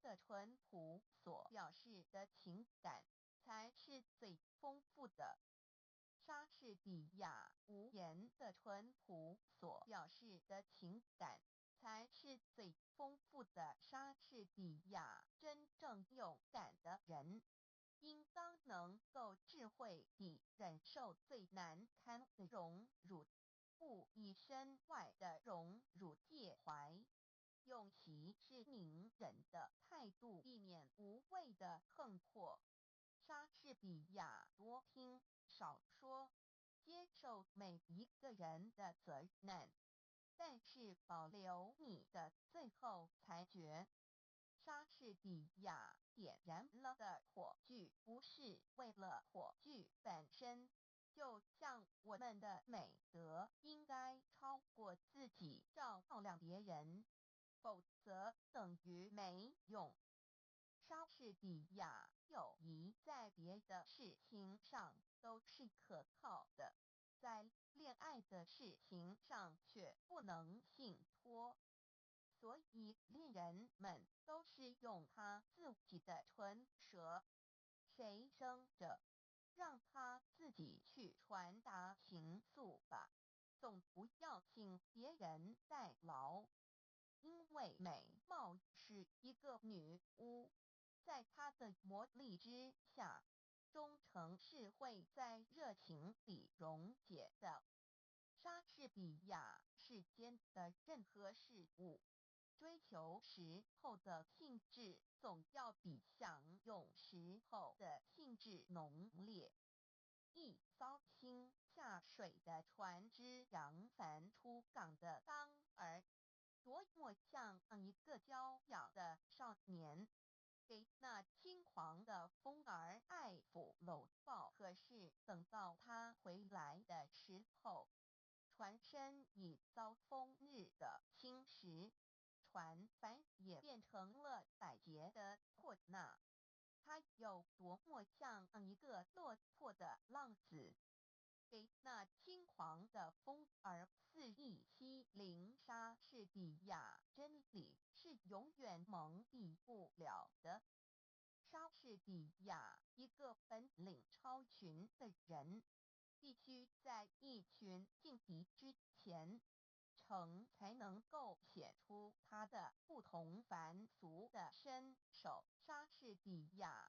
的淳朴所表示的情感才是最丰富的。莎士比亚无言的淳朴所表示的情感才是最丰富的。莎士比亚真正勇敢的人，应当能够智慧地忍受最难堪的荣辱，不以身外的荣辱介怀，用息事宁人的态度避免无谓的横祸。莎士比亚多听少说，接受每一个人的责难，但是保留你的最后裁决。莎士比亚点燃了的火炬不是为了火炬本身，就像我们的美德应该超过自己照亮别人，否则等于没用。莎士比亚友谊在别的事情上都是可靠的，在恋爱的事情上却不能信托，所以恋人们都是用他自己的唇舌，谁生着，让他自己去传达情愫吧，总不要请别人代劳。因为美貌是一个女巫，在她的魔力之下，忠诚是会在热情里溶解的。莎士比亚世间的任何事物，追求时候的兴致总要比享用时候的兴致浓烈。一艘新下水的船只扬帆出港的当儿，多么像一个娇养的少年，给那轻狂的风儿爱抚搂抱。可是等到他回来的时候，船身已遭风日的侵蚀，船帆也变成了百结的破捺。他有多么像一个落魄的浪子，给那轻狂的风儿肆意欺凌。莎士比亚真理是永远蒙蔽不了的。莎士比亚一个本领超群的人，必须在一群劲敌之前，才能够显出他的不同凡俗的身手。莎士比亚